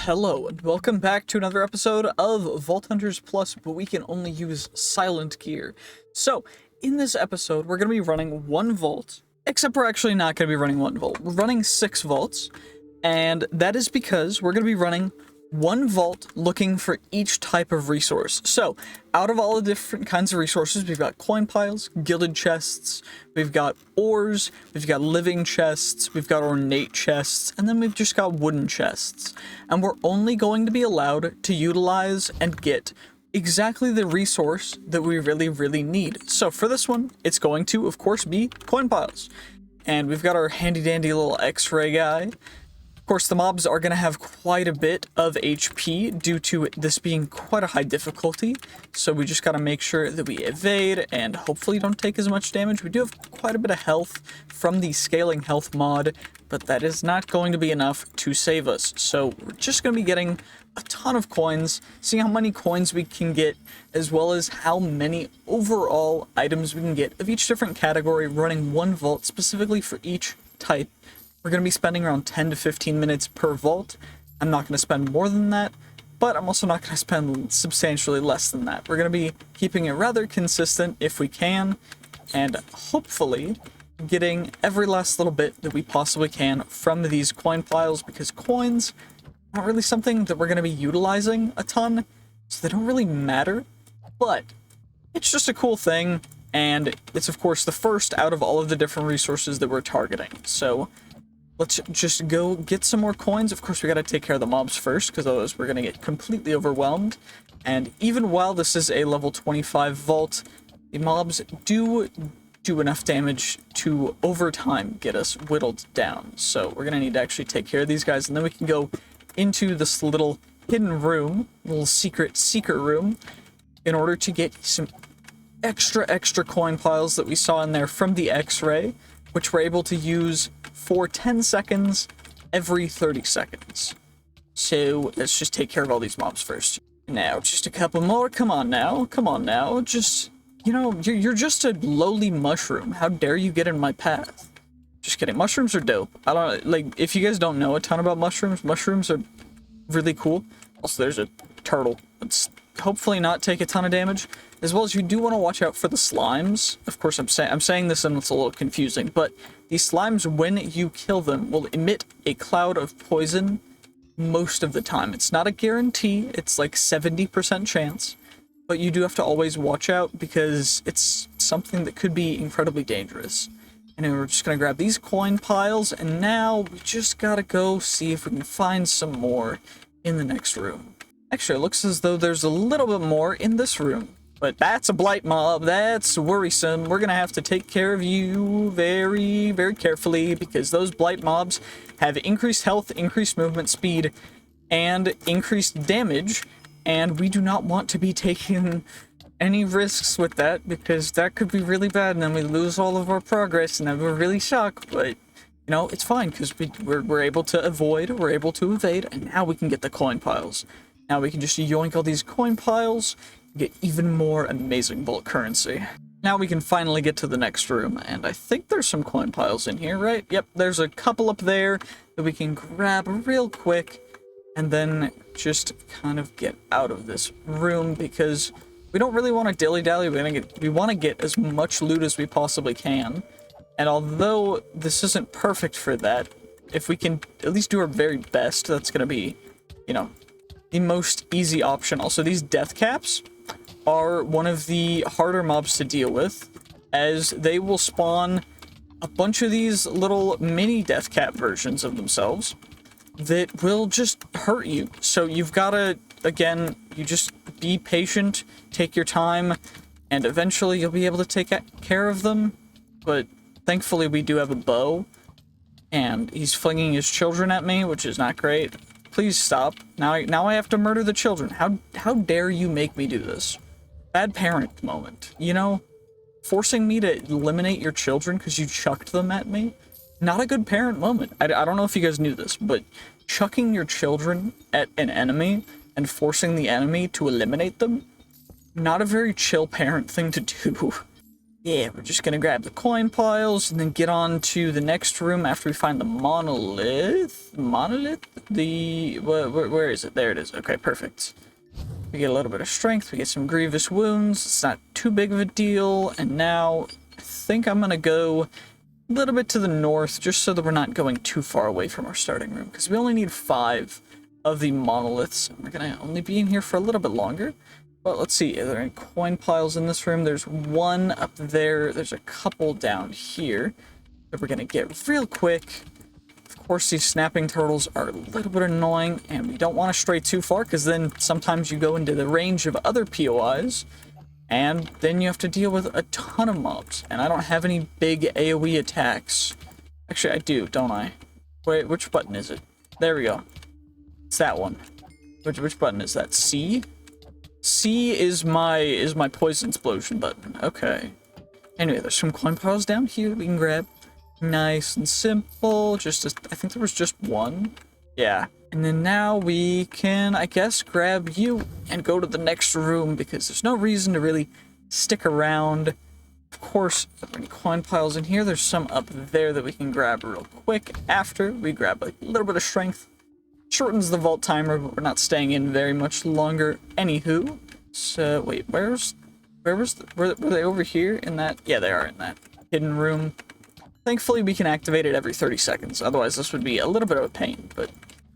Hello, and welcome back to another episode of Vault Hunters Plus, but we can only use silent gear. So, in this episode, we're going to be running one vault, except we're actually not going to be running one vault. We're running 6 vaults, and that is because we're going to be running one vault looking for each type of resource. So, out of all the different kinds of resources, we've got coin piles, gilded chests, we've got ores, we've got living chests, we've got ornate chests, and then we've just got wooden chests. And we're only going to be allowed to utilize and get exactly the resource that we really need. So for this one, it's going to, of course, be coin piles. And we've got our handy dandy little X-ray guy. Of course, the mobs are going to have quite a bit of HP due to this being quite a high difficulty, so we just got to make sure that we evade and hopefully don't take as much damage. We do have quite a bit of health from the scaling health mod, but that is not going to be enough to save us. So we're just going to be getting a ton of coins, seeing how many coins we can get, as well as how many overall items we can get of each different category, running one vault specifically for each type. We're going to be spending around 10 to 15 minutes per vault. I'm not going to spend more than that, but I'm also not going to spend substantially less than that. We're going to be keeping it rather consistent if we can, and hopefully getting every last little bit that we possibly can from these coin piles, because coins are not really something that we're going to be utilizing a ton, so they don't really matter, but it's just a cool thing, and it's of course the first out of all of the different resources that we're targeting. So let's just go get some more coins. Of course, we gotta take care of the mobs first, because otherwise we're gonna get completely overwhelmed. And even while this is a level 25 vault, the mobs do enough damage to, over time, get us whittled down. So we're gonna need to actually take care of these guys, and then we can go into this little hidden room, little secret room, in order to get some extra coin piles that we saw in there from the X-ray, which we're able to use for 10 seconds every 30 seconds. So let's just take care of all these mobs first. Now, just a couple more. Come on now. Just, you know, you're just a lowly mushroom. How dare you get in my path? Just kidding. Mushrooms are dope. I don't, like, if you guys don't know a ton about mushrooms, mushrooms are really cool. Also, there's a turtle. Let's hopefully not take a ton of damage. As well as you do want to watch out for the slimes. Of course, I'm saying this and it's a little confusing, but these slimes, when you kill them, will emit a cloud of poison most of the time. It's not a guarantee, it's like 70% chance, but you do have to always watch out because it's something that could be incredibly dangerous. And we're just going to grab these coin piles, and now we just gotta go see if we can find some more in the next room. Actually, it looks as though there's a little bit more in this room. But that's a blight mob. That's worrisome. We're going to have to take care of you very carefully, because those blight mobs have increased health, increased movement speed, and increased damage, and we do not want to be taking any risks with that, because that could be really bad, and then we lose all of our progress, and then we're really shocked. But, you know, it's fine, because we're able to avoid, we're able to evade, and now we can get the coin piles. Now we can just yoink all these coin piles, get even more amazing bulk currency. Now we can finally get to the next room, and I think there's some coin piles in here, right? Yep, there's a couple up there that we can grab real quick, and then just kind of get out of this room, because we don't really want to dilly-dally. We want to get as much loot as we possibly can, and although this isn't perfect for that, if we can at least do our very best, that's going to be, you know, the most easy option. Also, these death caps are one of the harder mobs to deal with, as they will spawn a bunch of these little mini death cap versions of themselves that will just hurt you. So you've got to, again, you just be patient, take your time, and eventually you'll be able to take care of them. But thankfully we do have a bow, and he's flinging his children at me, which is not great. Please stop. Now I have to murder the children. How dare you make me do this? Bad parent moment. You know? Forcing me to eliminate your children because you chucked them at me? Not a good parent moment. I don't know if you guys knew this, but chucking your children at an enemy and forcing the enemy to eliminate them? Not a very chill parent thing to do. Yeah, we're just gonna grab the coin piles and then get on to the next room after we find the monolith. Monolith? Where is it? There it is. Okay, perfect. We get a little bit of strength, we get some grievous wounds, it's not too big of a deal, and now I think I'm gonna go a little bit to the north just so that we're not going too far away from our starting room, because we only need 5 of the monoliths. We're gonna only be in here for a little bit longer. But let's see, are there any coin piles in this room? There's one up there, there's a couple down here that we're gonna get real quick. Of course, these snapping turtles are a little bit annoying, and we don't want to stray too far, because then sometimes you go into the range of other POIs, and then you have to deal with a ton of mobs, and I don't have any big AoE attacks. Actually, I do, don't I? Wait, which button is it? There we go. It's that one. Which button is that? C? C is my poison explosion button. Okay. Anyway, there's some coin piles down here we can grab. Nice and simple. I think there was just one. Yeah. And then now we can, I guess, grab you and go to the next room, because there's no reason to really stick around. Of course, there are any coin piles in here. There's some up there that we can grab real quick after we grab a little bit of strength. Shortens the vault timer, but we're not staying in very much longer. Anywho, so wait, were they over here in that? Yeah, they are in that hidden room. Thankfully, we can activate it every 30 seconds. Otherwise, this would be a little bit of a pain, but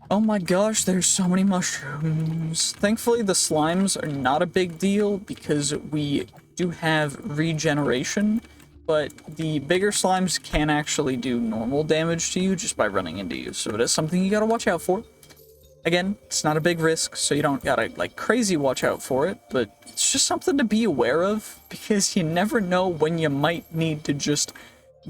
oh my gosh, there's so many mushrooms. Thankfully, the slimes are not a big deal because we do have regeneration, but the bigger slimes can actually do normal damage to you just by running into you, so it is something you gotta watch out for. Again, it's not a big risk, so you don't gotta, like, crazy watch out for it, but it's just something to be aware of, because you never know when you might need to just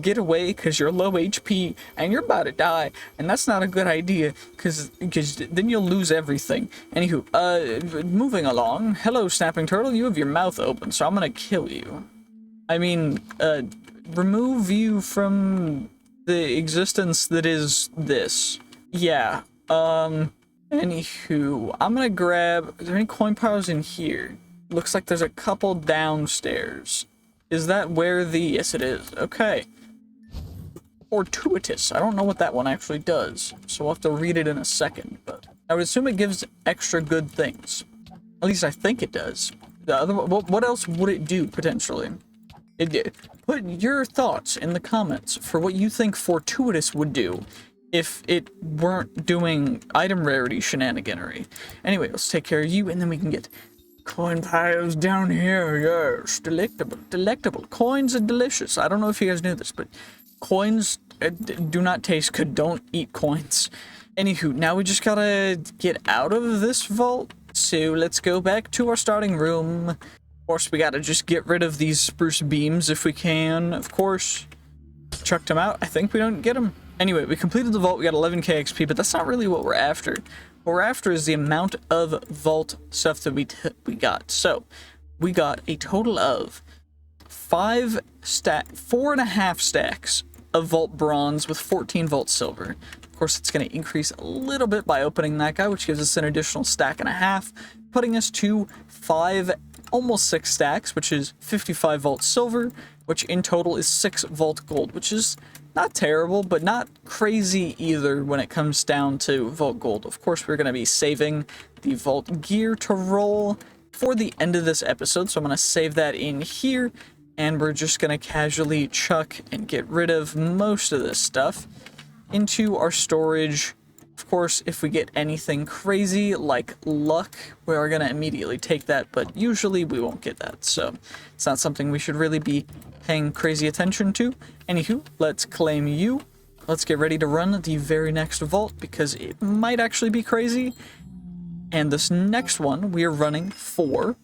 get away because you're low HP and you're about to die, and that's not a good idea, because then you'll lose everything. Anywho, moving along. Hello, Snapping Turtle, you have your mouth open, so I'm gonna kill you. I mean, remove you from the existence that is this. Yeah, anywho, I'm gonna grab, is there any coin piles in here? Looks like there's a couple downstairs. Is that where the, yes it is, okay. Fortuitous, I don't know what that one actually does, so we'll have to read it in a second, but I would assume it gives extra good things. At least I think it does. The other, what else would it do, potentially? Put your thoughts in the comments for what you think Fortuitous would do if it weren't doing item rarity shenaniganery. Anyway, let's take care of you, and then we can get coin piles down here. Yes, delectable, delectable. Coins are delicious. I don't know if you guys knew this, but coins do not taste good. Don't eat coins. Anywho, now we just gotta get out of this vault, so let's go back to our starting room. Of course, we gotta just get rid of these spruce beams if we can, of course. Chucked them out. I think we don't get them. Anyway, we completed the vault. We got 11k XP, but that's not really what we're after. What we're after is the amount of vault stuff that we got. So, we got a total of 4.5 stacks of vault bronze with 14 vault silver. Of course, it's going to increase a little bit by opening that guy, which gives us an additional stack and a half, putting us to 5, almost 6 stacks, which is 55 vault silver, which in total is 6 vault gold, which is not terrible, but not crazy either when it comes down to vault gold. Of course, we're going to be saving the vault gear to roll for the end of this episode, so I'm going to save that in here, and we're just going to casually chuck and get rid of most of this stuff into our storage. Of course, if we get anything crazy like luck, we are going to immediately take that, but usually we won't get that, so it's not something we should really be paying crazy attention to. Anywho, let's claim you. Let's get ready to run the very next vault, because it might actually be crazy. And this next one, we are running for...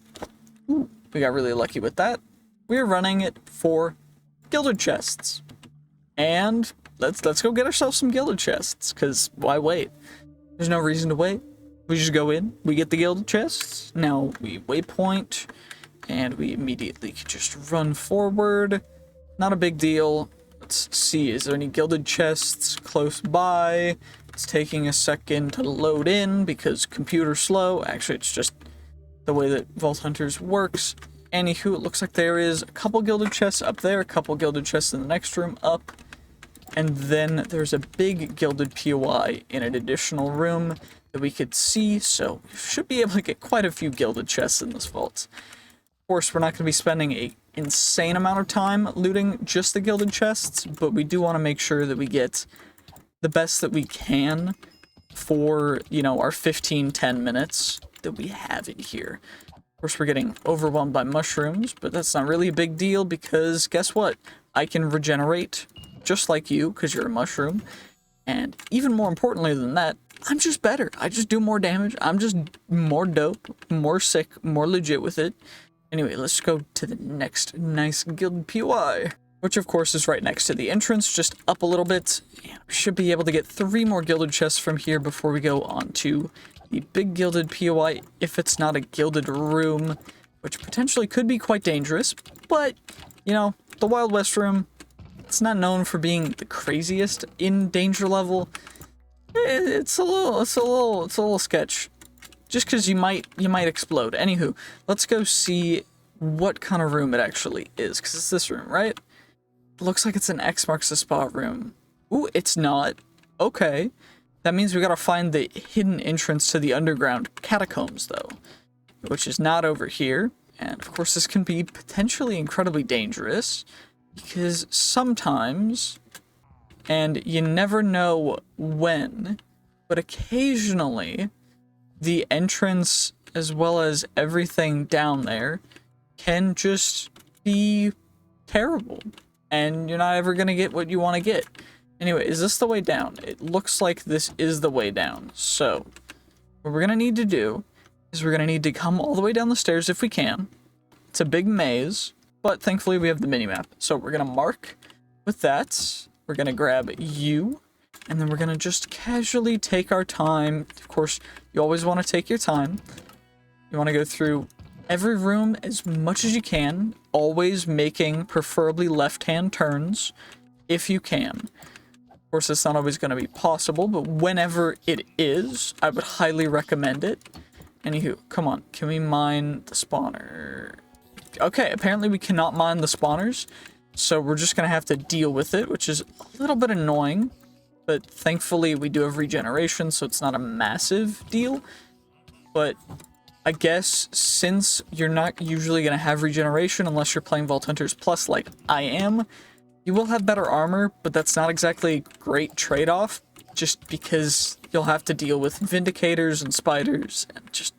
Ooh, we got really lucky with that. We are running it for gilded chests. And let's go get ourselves some gilded chests, because why wait? There's no reason to wait. We just go in, we get the gilded chests. Now we waypoint, and we immediately just run forward. Not a big deal. Let's see, is there any gilded chests close by? It's taking a second to load in because computer's slow. Actually, it's just the way that Vault Hunters works. Anywho, it looks like there is a couple gilded chests up there, a couple gilded chests in the next room up, and then there's a big gilded POI in an additional room that we could see, so we should be able to get quite a few gilded chests in this vault. Of course, we're not going to be spending an insane amount of time looting just the gilded chests, but we do want to make sure that we get the best that we can for, you know, our 15-10 minutes that we have in here. Of course, we're getting overwhelmed by mushrooms, but that's not really a big deal because guess what? I can regenerate just like you because you're a mushroom. And even more importantly than that, I'm just better. I just do more damage. I'm just more dope, more sick, more legit with it. Anyway, let's go to the next nice guild POI, which of course is right next to the entrance, just up a little bit. And we should be able to get 3 more gilded chests from here before we go on to the big gilded POI, if it's not a gilded room, which potentially could be quite dangerous. But, you know, the Wild West room, it's not known for being the craziest in danger level. It's a little sketch. Just because you might explode. Anywho, let's go see what kind of room it actually is, because it's this room, right? Looks like it's an X marks the spot room. Ooh, it's not. Okay. That means we gotta find the hidden entrance to the underground catacombs, though, which is not over here. And of course, this can be potentially incredibly dangerous because sometimes, and you never know when, but occasionally, the entrance as well as everything down there can just be terrible, and you're not ever gonna get what you want to get. Anyway, is this the way down? It looks like this is the way down. So, what we're gonna need to do is we're gonna need to come all the way down the stairs if we can. It's a big maze, but thankfully we have the minimap. So we're gonna mark with that. We're gonna grab you, and then we're gonna just casually take our time. Of course, you always want to take your time. You want to go through every room as much as you can, always making preferably left-hand turns if you can. Of course, it's not always going to be possible, but whenever it is, I would highly recommend it. Anywho, come on, can we mine the spawner? Okay, apparently we cannot mine the spawners, so we're just going to have to deal with it, which is a little bit annoying, but thankfully we do have regeneration, so it's not a massive deal. But I guess since you're not usually going to have regeneration unless you're playing Vault Hunters Plus like I am, you will have better armor, but that's not exactly a great trade-off, just because you'll have to deal with Vindicators and Spiders and just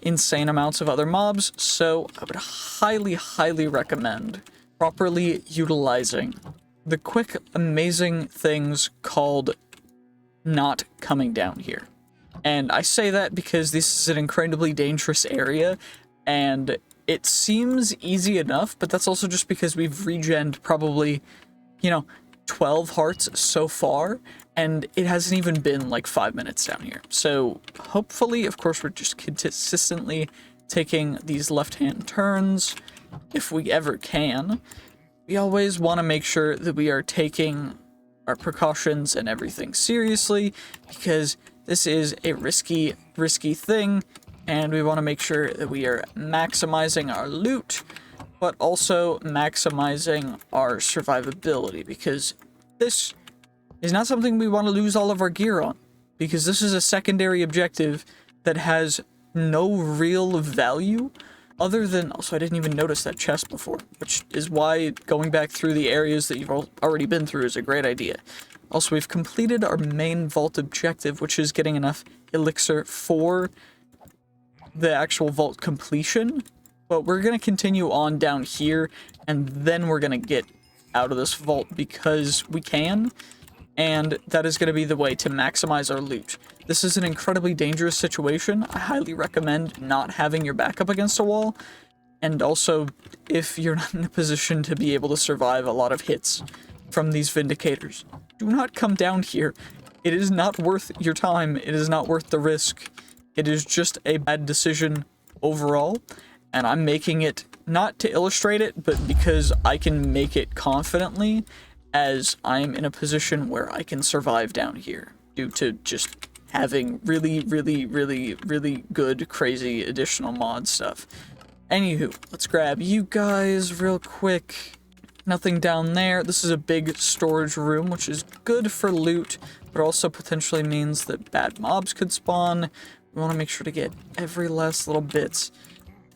insane amounts of other mobs, so I would highly, highly recommend properly utilizing the quick, amazing things called not coming down here. And I say that because this is an incredibly dangerous area, and it seems easy enough, but that's also just because we've regened probably, you know, 12 hearts so far, and it hasn't even been like 5 minutes down here. So hopefully, of course, we're just consistently taking these left-hand turns if we ever can. We always want to make sure that we are taking our precautions and everything seriously, because this is a risky thing, and we want to make sure that we are maximizing our loot, but also maximizing our survivability, because this is not something we want to lose all of our gear on, because this is a secondary objective that has no real value other than... Also, I didn't even notice that chest before, which is why going back through the areas that you've already been through is a great idea. Also, we've completed our main vault objective, which is getting enough elixir for the actual vault completion, but we're going to continue on down here, and then we're going to get out of this vault because we can, and that is going to be the way to maximize our loot. This is an incredibly dangerous situation. I highly recommend not having your back up against a wall, and also if you're not in a position to be able to survive a lot of hits from these Vindicators, do not come down here. It is not worth your time. It is not worth the risk. It is just a bad decision overall, and I'm making it not to illustrate it, but because I can make it confidently, as I'm in a position where I can survive down here due to just having really good, crazy additional mod stuff. Anywho, let's grab you guys real quick. Nothing down there. This is a big storage room, which is good for loot, but also potentially means that bad mobs could spawn. We want to make sure to get every last little bit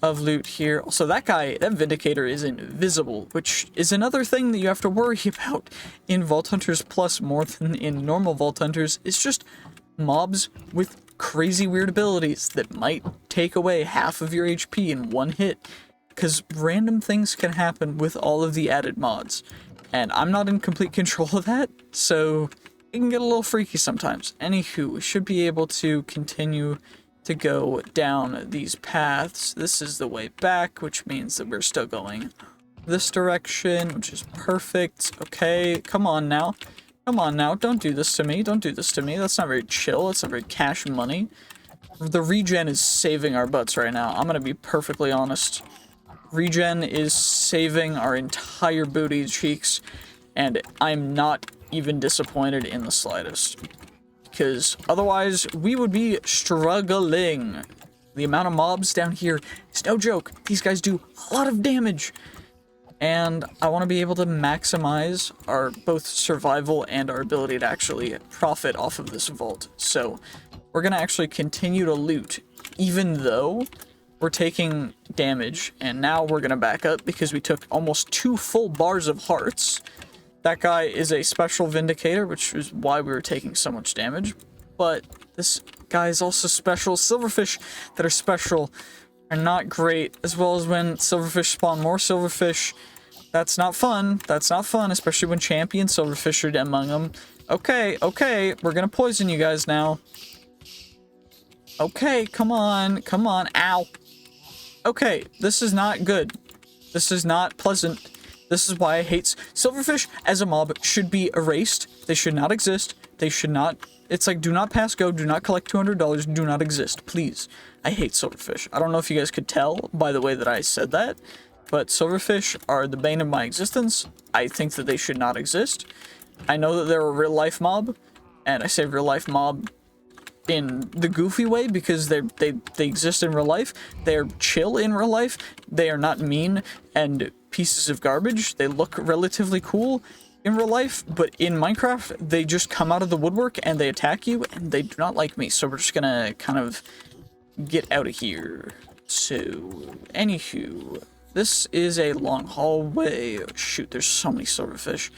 of loot here. Also, that Vindicator is invisible, which is another thing that you have to worry about in Vault Hunters Plus more than in normal Vault Hunters. It's just mobs with crazy weird abilities that might take away half of your HP in one hit. Because random things can happen with all of the added mods. And I'm not in complete control of that, so it can get a little freaky sometimes. Anywho, we should be able to continue to go down these paths. This is the way back, which means that we're still going this direction, which is perfect. Okay, come on now. Come on now, don't do this to me. Don't do this to me. That's not very chill. That's not very cash money. The regen is saving our butts right now. I'm gonna be perfectly honest. Regen is saving our entire booty cheeks, and I'm not even disappointed in the slightest. Because otherwise, we would be struggling. The amount of mobs down here is no joke. These guys do a lot of damage. And I want to be able to maximize our both survival and our ability to actually profit off of this vault. So we're going to actually continue to loot, even though we're taking damage, and now we're gonna back up because we took almost 2 full bars of hearts. That guy is a special Vindicator, which is why we were taking so much damage. But this guy is also special. Silverfish that are special are not great, as well as when silverfish spawn more silverfish. That's not fun. That's not fun, especially when champion silverfish are among them. Okay, okay, we're gonna poison you guys now. Okay, come on, come on, ow. Okay, this is not good. This is not pleasant. This is why I hate silverfish as a mob should be erased. They should not exist. They should not. It's like, do not pass go. Do not collect $200. Do not exist. Please. I hate silverfish. I don't know if you guys could tell by the way that I said that, but silverfish are the bane of my existence. I think that they should not exist. I know that they're a real life mob, and I say real life mob in the goofy way because they exist in real life. They're chill in real life. They are not mean and pieces of garbage. They look relatively cool in real life, but in Minecraft they just come out of the woodwork and they attack you, and they do not like me. So we're just gonna kind of get out of here. So anywho, this is a long hallway. Shoot, there's so many silverfish.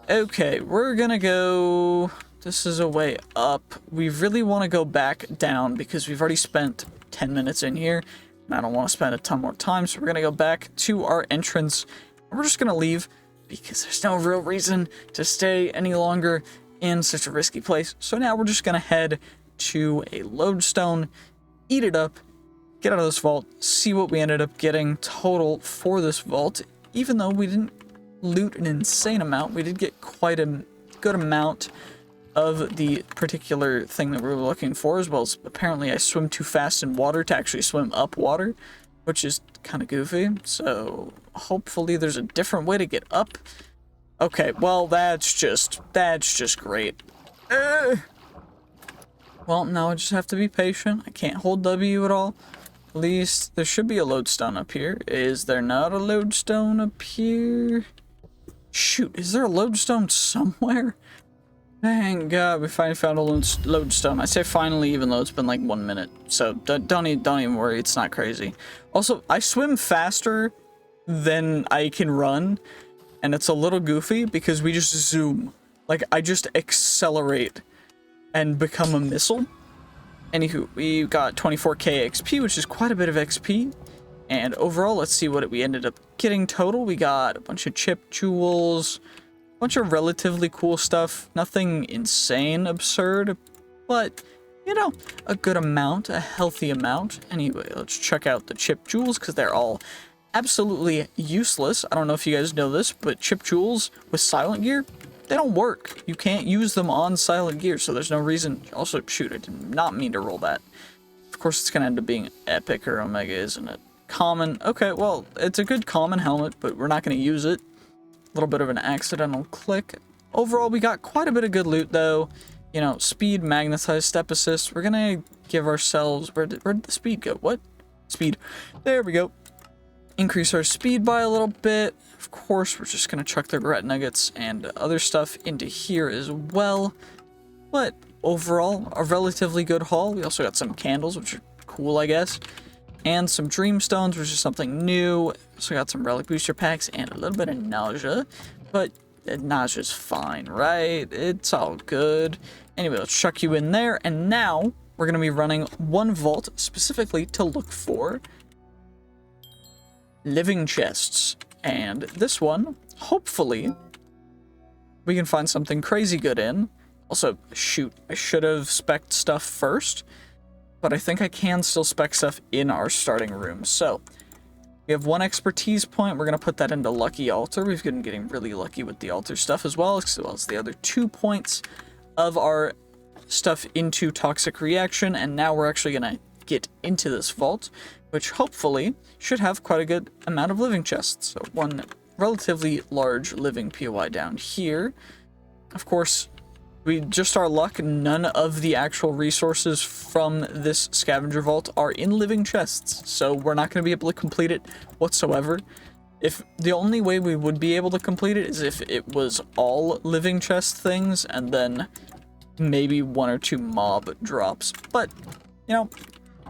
Okay, we're gonna go. This is a way up. We really want to go back down because we've already spent 10 minutes in here, and I don't want to spend a ton more time, so we're going to go back to our entrance. We're just going to leave because there's no real reason to stay any longer in such a risky place. So now we're just going to head to a lodestone, eat it up, get out of this vault, see what we ended up getting total for this vault. Even though we didn't loot an insane amount, we did get quite a good amount of the particular thing that we were looking for, as well as apparently I swim too fast in water to actually swim up water, which is kind of goofy. So hopefully there's a different way to get up. Okay, well that's just great. Well, now I just have to be patient. I can't hold W at all. At least there should be a lodestone up here. Is there not a lodestone up here? Shoot, is there a lodestone somewhere? Thank God we finally found a lodestone. I say finally, even though it's been like 1 minute. So don't even worry, it's not crazy. Also, I swim faster than I can run, and it's a little goofy because we just zoom. Like, I just accelerate and become a missile. Anywho, we got 24k XP, which is quite a bit of XP. And overall, let's see what we ended up getting total. We got a bunch of chip jewels, bunch of relatively cool stuff, nothing insane absurd, but you know, a good amount, a healthy amount. Anyway, let's check out the chip jewels because they're all absolutely useless. I don't know if you guys know this, but chip jewels with silent gear, they don't work. You can't use them on silent gear, so there's no reason. Also, shoot, I did not mean to roll that. Of course, it's gonna end up being epic or omega, isn't it? Common. Okay, well, it's a good common helmet, but we're not gonna use it. A little bit of an accidental click. Overall, we got quite a bit of good loot, though. You know, speed, magnetized, step assist. We're gonna give ourselves... Where'd the speed go? What? Speed. There we go. increase our speed by a little bit. Of course, we're just going to chuck the rat nuggets and other stuff into here as well. But overall, a relatively good haul. We also got some candles, which are cool, I guess. And some dreamstones, which is something new. So got some relic booster packs and a little bit of nausea. But nausea's fine, right? It's all good. Anyway, let's chuck you in there. And now we're going to be running one vault specifically to look for living chests. And this one, hopefully, we can find something crazy good in. Also, shoot, I should have spec'd stuff first, but I think I can still spec stuff in our starting room. So, we have 1 expertise point. We're going to put that into Lucky Altar. We've been getting really lucky with the altar stuff as well as the other 2 points of our stuff into Toxic Reaction. And now we're actually going to get into this vault, which hopefully should have quite a good amount of living chests. So 1 relatively large living POI down here. Of course, we just our luck, none of the actual resources from this scavenger vault are in living chests, so we're not going to be able to complete it whatsoever. If the only way we would be able to complete it is if it was all living chest things, and then maybe 1 or 2 mob drops. But, you know,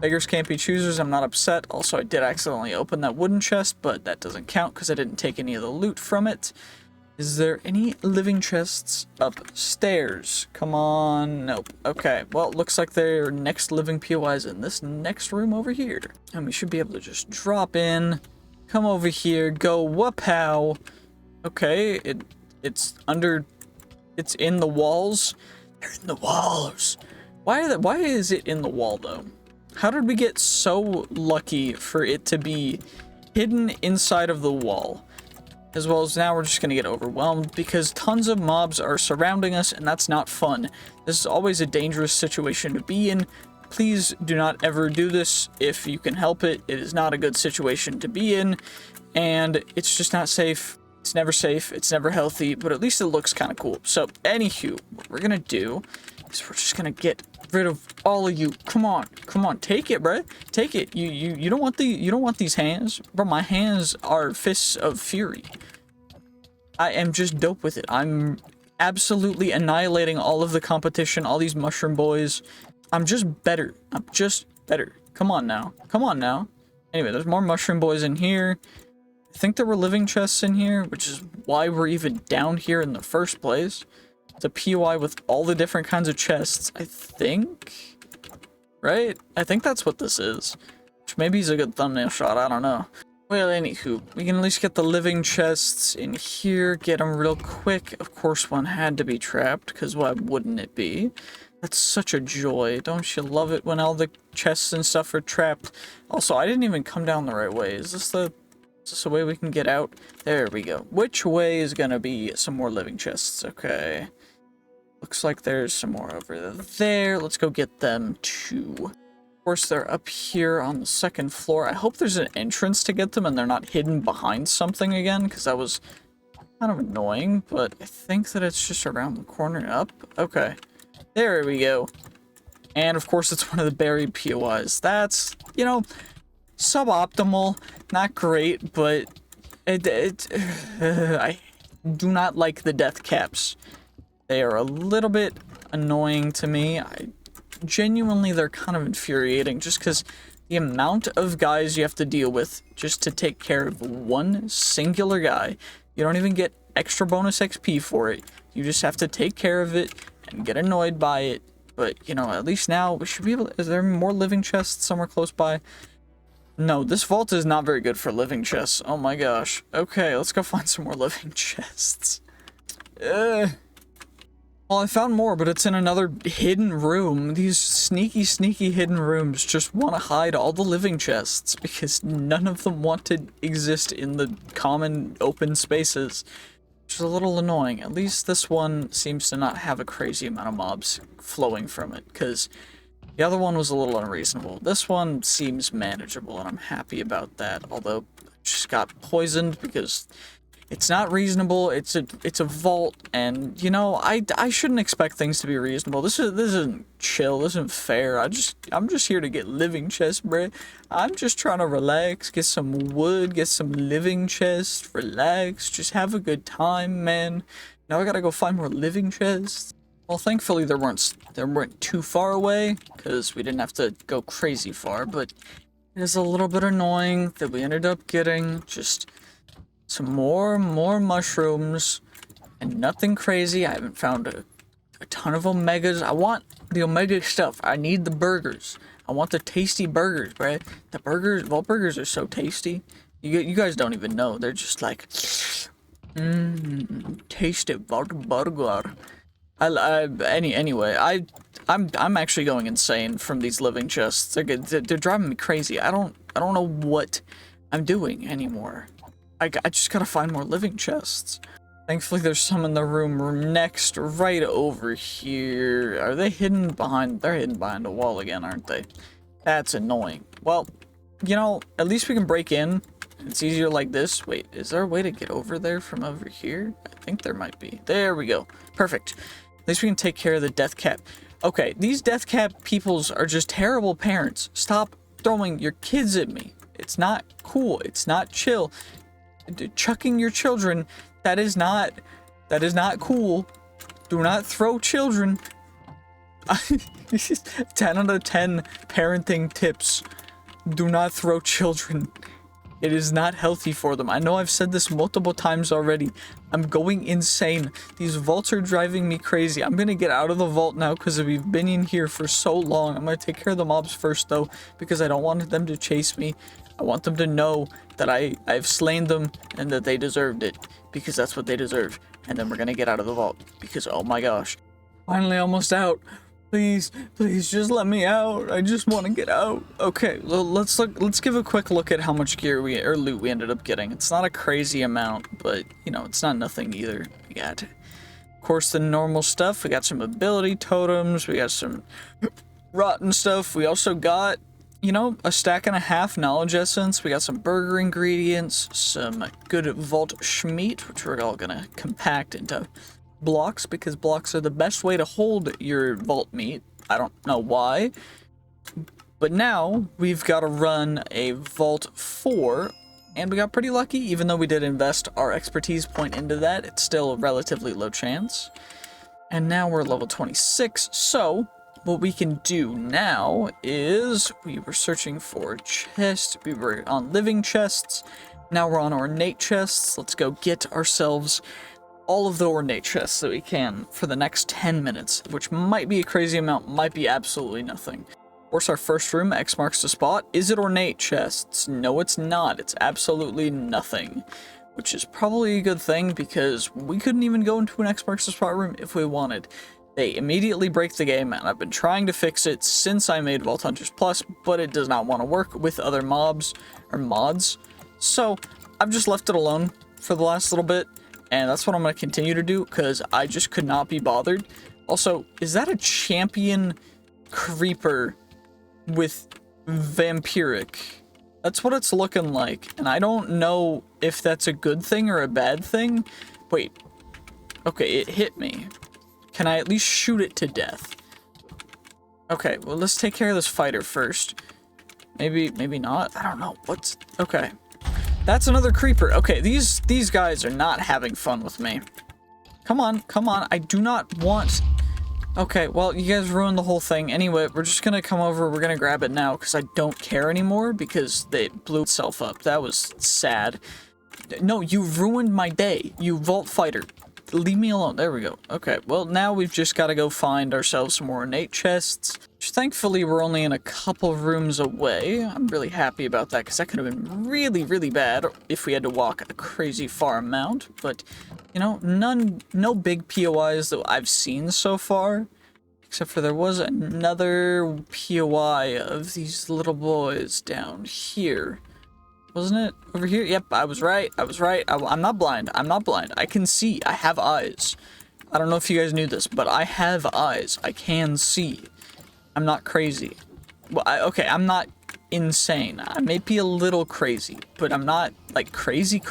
beggars can't be choosers. I'm not upset. Also, I did accidentally open that wooden chest, but that doesn't count because I didn't take any of the loot from it. Is there any living chests upstairs? Come on. Nope. Okay. Well, looks like their next living POIs in this next room over here. And we should be able to just drop in, come over here, go whoop-pow. Okay. It's in the walls. They're in the walls. Why is it in the wall, though? How did we get so lucky for it to be hidden inside of the wall? As well as now we're just going to get overwhelmed because tons of mobs are surrounding us, and that's not fun. This is always a dangerous situation to be in. Please do not ever do this if you can help it. It is not a good situation to be in, and it's just not safe. It's never safe. It's never healthy, but at least it looks kind of cool. So, anywho, what we're going to do is we're just going to get rid of all of you. Come on, take it, bro. Take it. You don't want these hands, bro. My hands are fists of fury. I am just dope with it. I'm absolutely annihilating all of the competition, all these mushroom boys. I'm just better. Come on now. Anyway, there's more mushroom boys in here. I think there were living chests in here, which is why we're even down here in the first place. It's a POI with all the different kinds of chests, I think. Right? I think that's what this is. Which maybe is a good thumbnail shot, I don't know. Well, anywho, we can at least get the living chests in here, get them real quick. Of course, one had to be trapped, because why wouldn't it be? That's such a joy. Don't you love it when all the chests and stuff are trapped? Also, I didn't even come down the right way. Is this a way we can get out? There we go. Which way is gonna be some more living chests? Okay. Looks like there's some more over there. Let's go get them too. Of course, they're up here on the 2nd floor. I hope there's an entrance to get them and they're not hidden behind something again, because that was kind of annoying, but I think that it's just around the corner up. Okay. There we go. And of course, it's one of the buried POIs. That's, you know, suboptimal. Not great, but I do not like the death caps. They are a little bit annoying to me. Genuinely, they're kind of infuriating just because the amount of guys you have to deal with just to take care of one singular guy. You don't even get extra bonus XP for it. You just have to take care of it and get annoyed by it. But, you know, at least now we should be able to... Is there more living chests somewhere close by? No, this vault is not very good for living chests. Oh my gosh. Okay, let's go find some more living chests. Well, I found more, but it's in another hidden room. These sneaky hidden rooms just want to hide all the living chests because none of them want to exist in the common open spaces, which is a little annoying. At least this one seems to not have a crazy amount of mobs flowing from it, because the other one was a little unreasonable. This one seems manageable, and I'm happy about that, although I just got poisoned because It's not reasonable. It's a vault, and you know, I shouldn't expect things to be reasonable. This isn't chill. This isn't fair. I'm just here to get living chests, bruh. I'm just trying to relax, get some wood, get some living chests, relax, just have a good time, man. Now I gotta go find more living chests. Well, thankfully they weren't too far away, because we didn't have to go crazy far, but it is a little bit annoying that we ended up getting just some more mushrooms and nothing crazy. I haven't found a ton of omegas. I want the omega stuff. I need the burgers. I want the tasty burgers, right? The burgers, Vault burgers are so tasty. You guys don't even know. They're just like, tasty Vault burger. Anyway, I'm actually going insane from these living chests. They're driving me crazy. I don't know what I'm doing anymore. I just gotta find more living chests. Thankfully, there's some in the room next, right over here. Are they hidden behind? They're hidden behind a wall again, aren't they? That's annoying. Well, you know, at least we can break in. It's easier like this. Wait, is there a way to get over there from over here? I think there might be. There we go. Perfect. At least we can take care of the death cap. Okay, these death cap peoples are just terrible parents. Stop throwing your kids at me. It's not cool. It's not chill. Chucking your children, that is not cool. Do not throw children. 10 out of 10 parenting tips. Do not throw children. It is not healthy for them. I know I've said this multiple times already. I'm going insane. These vaults are driving me crazy. I'm gonna get out of the vault now because we've been in here for so long. I'm gonna take care of the mobs first though, because I don't want them to chase me. I want them to know that I've slain them and that they deserved it, because that's what they deserve. And then we're gonna get out of the vault because, oh my gosh, finally almost out. Please just let me out. I just want to get out. Okay, well, let's give a quick look at how much gear or loot we ended up getting. It's not a crazy amount, but you know, it's not nothing either. We got, of course, the normal stuff. We got some ability totems. We got some rotten stuff. We also got, you know, a stack and a half knowledge essence. We got some burger ingredients, some good vault schmeat, which we're all gonna compact into blocks, because blocks are the best way to hold your vault meat. I don't know why. But now we've got to run a Vault 4, and we got pretty lucky. Even though we did invest our expertise point into that, it's still a relatively low chance. And now we're level 26, so what we can do now is, we were searching for chests, we were on living chests, now we're on ornate chests. Let's go get ourselves all of the ornate chests that we can for the next 10 minutes, which might be a crazy amount, might be absolutely nothing. Of course, our first room, X marks the spot. Is it ornate chests? No, it's not. It's absolutely nothing, which is probably a good thing, because we couldn't even go into an X marks the spot room if we wanted. They immediately break the game, and I've been trying to fix it since I made Vault Hunters Plus, but it does not want to work with other mobs or mods. So I've just left it alone for the last little bit. And that's what I'm going to continue to do, because I just could not be bothered. Also, is that a champion creeper with vampiric? That's what it's looking like. And I don't know if that's a good thing or a bad thing. Wait. Okay, it hit me. Can I at least shoot it to death? Okay, well, let's take care of this fighter first. Maybe not. I don't know. What's... Okay. That's another creeper. Okay, these guys are not having fun with me. Come on. I do not want... Okay, well, you guys ruined the whole thing. Anyway, we're just gonna come over. We're gonna grab it now, because I don't care anymore, because they blew itself up. That was sad. No, you ruined my day, you vault fighter. Leave me alone. There we go. Okay, well, now we've just got to go find ourselves some more ornate chests. Which, thankfully, we're only in a couple rooms away. I'm really happy about that, because that could have been really, really bad if we had to walk a crazy far amount. But, you know, no big POIs that I've seen so far. Except for there was another POI of these little boys down here. Wasn't it? Over here? Yep, I was right. I'm not blind. I can see. I have eyes. I don't know if you guys knew this, but I have eyes. I can see. I'm not crazy. Well, okay, I'm not insane. I may be a little crazy, but I'm not, like, crazy.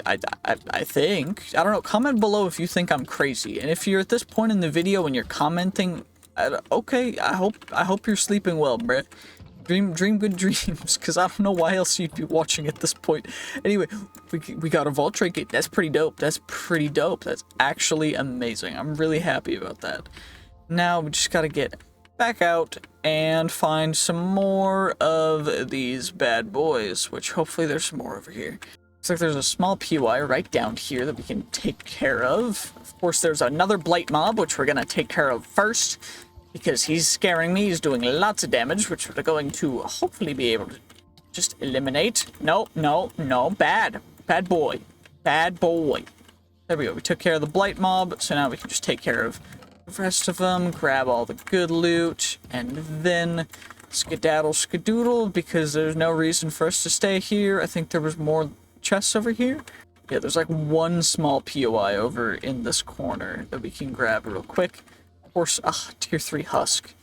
I think. I don't know. Comment below if you think I'm crazy. And if you're at this point in the video and you're commenting, okay, I hope you're sleeping well, bruh. Dream good dreams, because I don't know why else you'd be watching at this point. Anyway, we got a vault trinket. That's pretty dope. That's pretty dope. That's actually amazing. I'm really happy about that. Now we just gotta get back out and find some more of these bad boys, which hopefully there's some more over here. Looks like there's a small PY right down here that we can take care of. Of course, there's another blight mob, which we're gonna take care of first, because he's scaring me. He's doing lots of damage, which we're going to hopefully be able to just eliminate. No, no, no. Bad. Bad boy. Bad boy. There we go. We took care of the blight mob, so now we can just take care of the rest of them, grab all the good loot, and then skedaddle skedoodle, because there's no reason for us to stay here. I think there was more chests over here. Yeah, there's like one small POI over in this corner that we can grab real quick. Of course, tier 3 husk.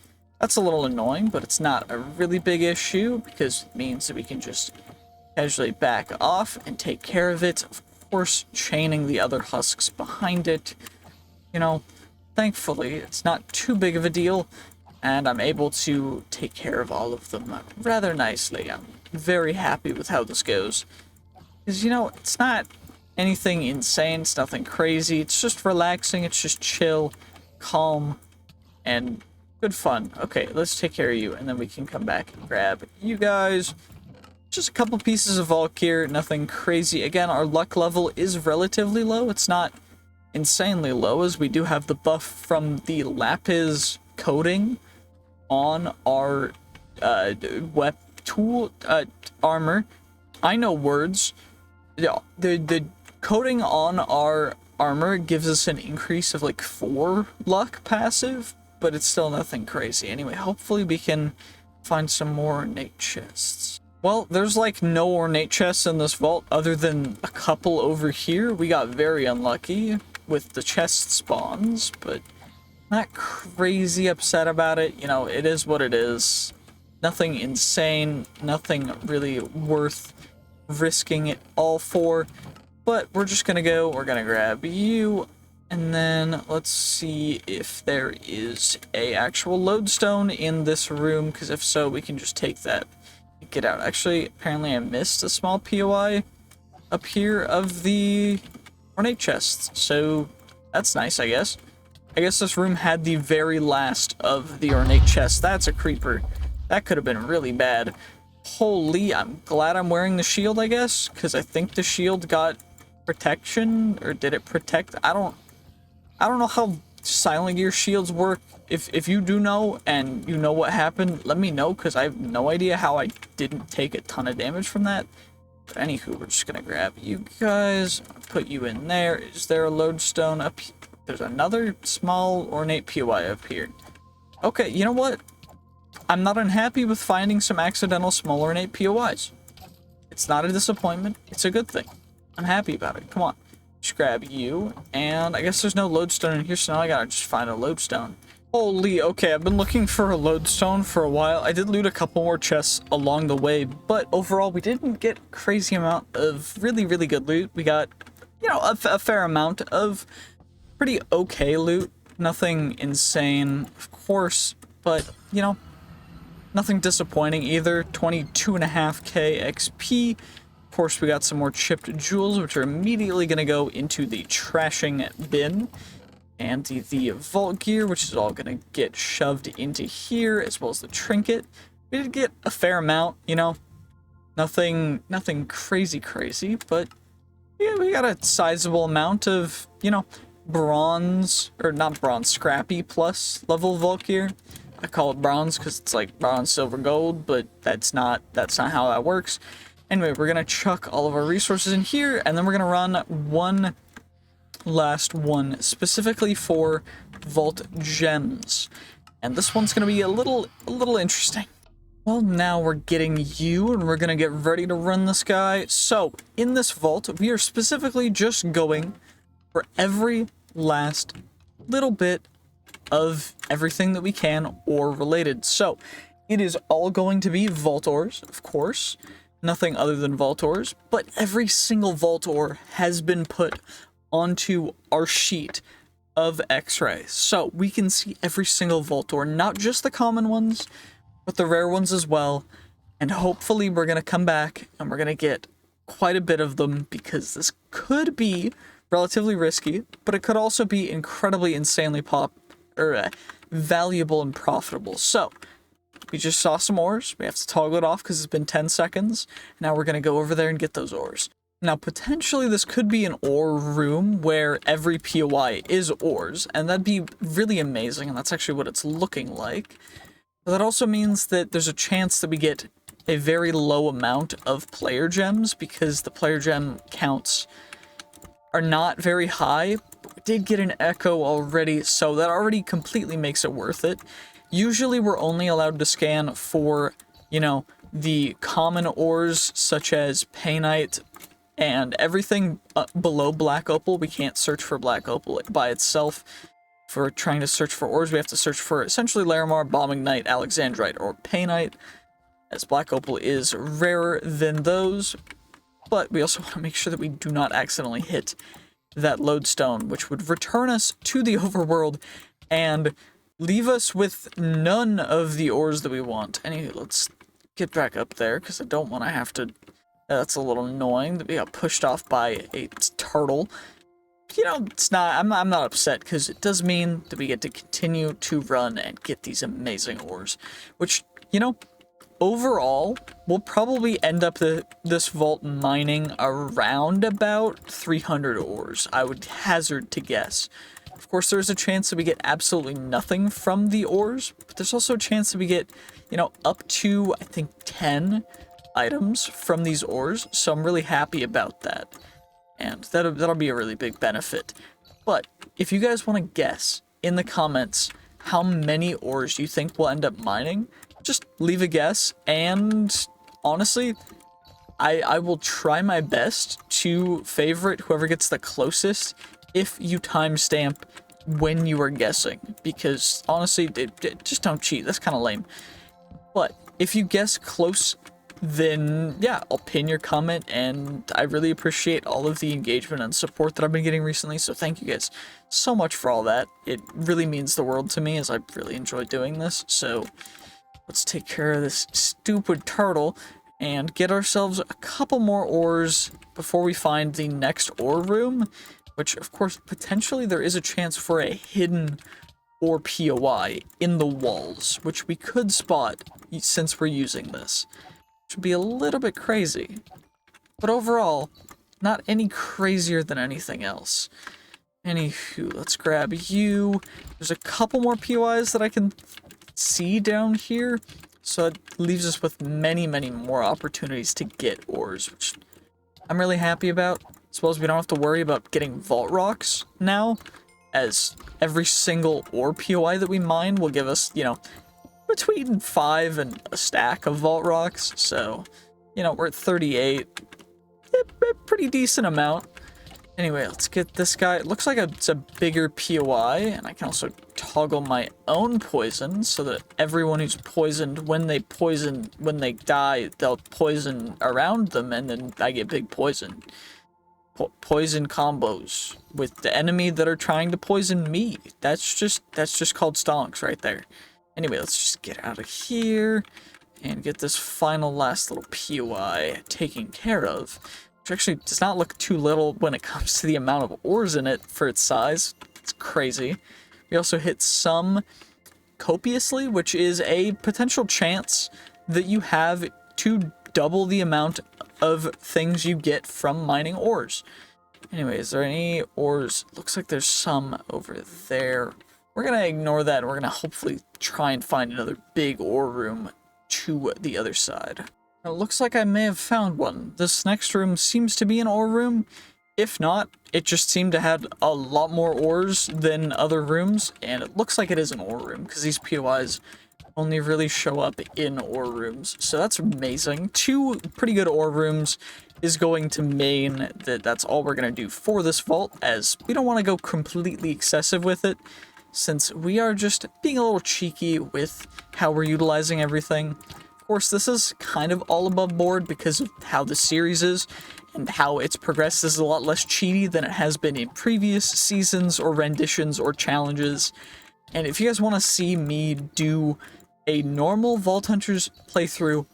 That's a little annoying, but it's not a really big issue because it means that we can just casually back off and take care of it. Of course, chaining the other husks behind it. You know, thankfully, it's not too big of a deal, and I'm able to take care of all of them rather nicely. I'm very happy with how this goes. Because, you know, it's not anything insane, it's nothing crazy, it's just relaxing, it's just chill, calm, and good fun. Okay, let's take care of you, and then we can come back and grab you guys. Just a couple pieces of vault gear, nothing crazy. Again, our luck level is relatively low. It's not insanely low, as we do have the buff from the lapis coating on our armor. I know words. The coating on our armor gives us an increase of like 4 luck passive, but it's still nothing crazy. Anyway, hopefully we can find some more ornate chests. Well, there's like no ornate chests in this vault other than a couple over here. We got very unlucky with the chest spawns, but not crazy upset about it. You know, it is what it is. Nothing insane, nothing really worth risking it all for. But we're just gonna go, we're gonna grab you, and then let's see if there is a actual lodestone in this room, because if so, we can just take that and get out. Actually, apparently I missed a small POI up here of the ornate chests, so that's nice, I guess. I guess this room had the very last of the ornate chests. That's a creeper. That could have been really bad. Holy, I'm glad I'm wearing the shield, I guess, because I think the shield got protection, or did it protect? I don't know how silent gear shields work. If you do know and you know what happened, let me know, because I have no idea how I didn't take a ton of damage from that. But anywho, we're just gonna grab you guys, put you in there. Is there a lodestone up here? There's another small ornate POI up here. Okay, you know what? I'm not unhappy with finding some accidental small ornate POIs. It's not a disappointment, it's a good thing. I'm happy about it. Come on. Just grab you, and I guess there's no lodestone in here, so now I gotta just find a lodestone. Holy, okay, I've been looking for a lodestone for a while. I did loot a couple more chests along the way, but overall we didn't get a crazy amount of really good loot. We got, you know, a fair amount of pretty okay loot. Nothing insane, of course, but, you know, nothing disappointing either. 22.5k XP. Of course, we got some more chipped jewels, which are immediately going to go into the trashing bin. And the vault gear, which is all going to get shoved into here, as well as the trinket. We did get a fair amount, you know. Nothing crazy, but yeah, we got a sizable amount of, you know, bronze, or not bronze, scrappy plus level vault gear. I call it bronze because it's like bronze, silver, gold, but that's not how that works. Anyway, we're gonna chuck all of our resources in here, and then we're gonna run one last one specifically for vault gems, and this one's gonna be a little interesting. Well, now we're getting you, and we're gonna get ready to run this guy. So in this vault, we are specifically just going for every last little bit of everything that we can or related. So it is all going to be vault ores, of course. nothing other than vault ores, but every single vault ore has been put onto our sheet of X-ray. So we can see every single vault ore, not just the common ones, but the rare ones as well. And hopefully we're going to come back and we're going to get quite a bit of them, because this could be relatively risky, but it could also be incredibly insanely valuable and profitable. So we just saw some ores. We have to toggle it off because it's been 10 seconds. Now we're going to go over there and get those ores. Now, potentially this could be an ore room where every POI is ores, and that'd be really amazing, and that's actually what it's looking like. But that also means that there's a chance that we get a very low amount of player gems, because the player gem counts are not very high. We did get an echo already, so that already completely makes it worth it. Usually we're only allowed to scan for, you know, the common ores such as painite and everything below black opal. We can't search for black opal by itself. For trying to search for ores, we have to search for essentially Larimar, Bombing-Knight, Alexandrite, or painite, as black opal is rarer than those. But we also want to make sure that we do not accidentally hit that lodestone, which would return us to the overworld and leave us with none of the ores that we want. Anyway, let's get back up there, because I don't want to have to... That's a little annoying that we got pushed off by a turtle. You know, it's not... I'm not upset, because it does mean that we get to continue to run and get these amazing ores. Which, you know, overall, we'll probably end up this vault mining around about 300 ores, I would hazard to guess. Of course, there's a chance that we get absolutely nothing from the ores, but there's also a chance that we get, you know, up to, I think, 10 items from these ores, so I'm really happy about that. And that'll be a really big benefit. But if you guys want to guess in the comments how many ores you think we'll end up mining, just leave a guess, and honestly, I will try my best to favorite whoever gets the closest if you timestamp when you are guessing, because honestly, just don't cheat. That's kind of lame. But if you guess close, then yeah, I'll pin your comment, and I really appreciate all of the engagement and support that I've been getting recently, so thank you guys so much for all that. It really means the world to me, as I really enjoy doing this. So let's take care of this stupid turtle and get ourselves a couple more ores before we find the next ore room, which, of course, potentially there is a chance for a hidden ore POI in the walls, which we could spot since we're using this. Which would be a little bit crazy. But overall, not any crazier than anything else. Anywho, let's grab you. There's a couple more POIs that I can see down here, so it leaves us with many, many more opportunities to get ores, which I'm really happy about. As well as we don't have to worry about getting vault rocks now, as every single ore POI that we mine will give us, you know, between 5 and a stack of vault rocks. So, you know, we're at 38. A pretty decent amount. Anyway, let's get this guy. It looks like it's a bigger POI, and I can also toggle my own poison so that everyone who's poisoned, when they die, they'll poison around them, and then I get big poison. Poison combos with the enemy that are trying to poison me. That's just called stonks right there. Anyway, let's just get out of here and get this final last little POI taken care of, which actually does not look too little when it comes to the amount of ores in it for its size. It's crazy. We also hit some copiously, which is a potential chance that you have to double the amount of things you get from mining ores. Anyway, is there any ores? Looks like there's some over there. We're going to ignore that, and we're going to hopefully try and find another big ore room to the other side. Now, it looks like I may have found one. This next room seems to be an ore room. If not, it just seemed to have a lot more ores than other rooms, and it looks like it is an ore room, because these POIs only really show up in ore rooms. So that's amazing. 2 pretty good ore rooms is going to mean that that's all we're going to do for this vault, as we don't want to go completely excessive with it, since we are just being a little cheeky with how we're utilizing everything. Of course, this is kind of all above board because of how the series is and how it's progressed. This is a lot less cheaty than it has been in previous seasons or renditions or challenges. And if you guys want to see me do a normal Vault Hunters playthrough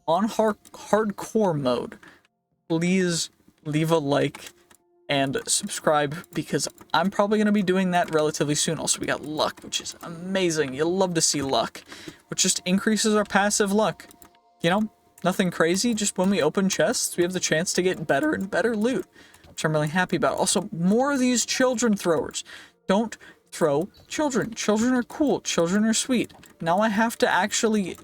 on hardcore mode, please leave a like and subscribe, because I'm probably going to be doing that relatively soon. Also, we got luck, which is amazing. You'll love to see luck, which just increases our passive luck. You know, nothing crazy, just when we open chests, we have the chance to get better and better loot, which I'm really happy about. Also, more of these children throwers. Don't throw children. Children are cool. Children are sweet. Now I have to actually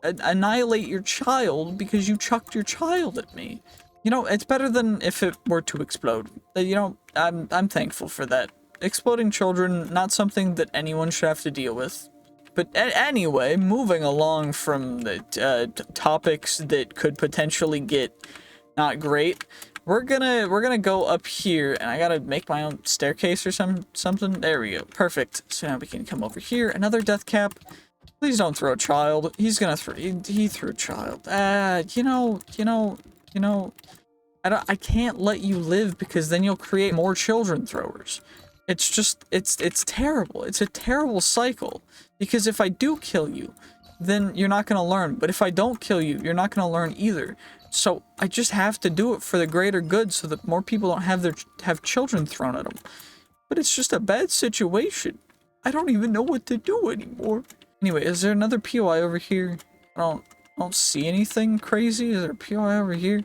annihilate your child because you chucked your child at me. You know, it's better than if it were to explode. You know, I'm thankful for that. Exploding children, not something that anyone should have to deal with. But anyway, moving along from the topics that could potentially get not great, we're gonna go up here, and I gotta make my own staircase or something. There we go, perfect. So now we can come over here. Another death cap. Please don't throw a child. He's gonna throw. He threw a child. You know. I can't let you live, because then you'll create more children throwers. It's just, it's terrible. It's a terrible cycle, because if I do kill you, then you're not going to learn. But if I don't kill you, you're not going to learn either. So I just have to do it for the greater good, so that more people don't have children thrown at them. But it's just a bad situation. I don't even know what to do anymore. Anyway, is there another POI over here? I don't see anything crazy. Is there a POI over here?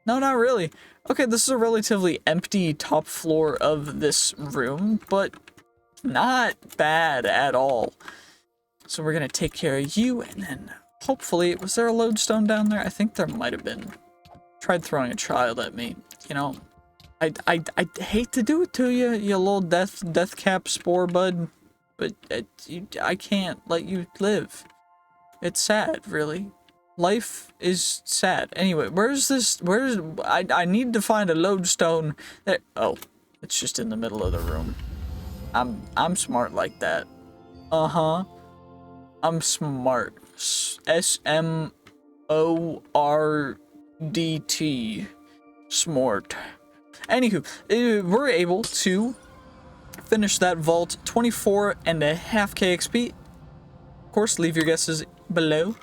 No, not really. Okay, this is a relatively empty top floor of this room, but not bad at all. So we're gonna take care of you, and then hopefully, was there a lodestone down there? I think there might have been. Tried throwing a child at me. You know, I hate to do it to you, you little death cap spore bud, but I can't let you live. It's sad, really. Life is sad. Anyway, I need to find a lodestone that, oh, it's just in the middle of the room. I'm smart like that. Uh-huh. I'm smart. S-M-O-R-D-T. Smart. Anywho, we're able to finish that vault, 24.5k XP. Of course, leave your guesses below.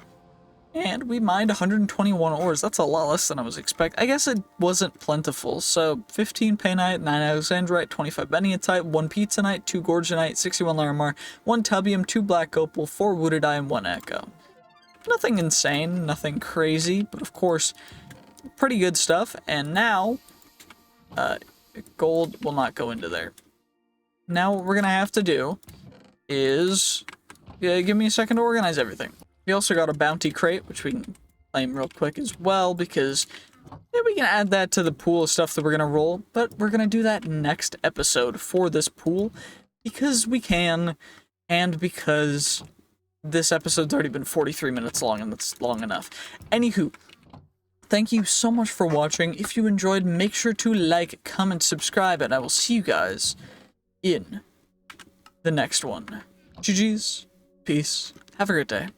And we mined 121 ores. That's a lot less than I was expecting. I guess it wasn't plentiful. So 15 painite, 9 alexandrite, 25 benionite, 1 pizzanite, 2 gorgonite, 61 larimar, 1 tubium, 2 black opal, 4 wooded eye, and 1 echo. Nothing insane, nothing crazy, but of course, pretty good stuff. And now, gold will not go into there. Now what we're gonna have to do is, give me a second to organize everything. We also got a bounty crate, which we can claim real quick as well, because we can add that to the pool of stuff that we're going to roll, but we're going to do that next episode for this pool, because we can, and because this episode's already been 43 minutes long, and that's long enough. Anywho, thank you so much for watching. If you enjoyed, make sure to like, comment, subscribe, and I will see you guys in the next one. GG's, peace, have a great day.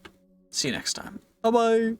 See you next time. Bye-bye.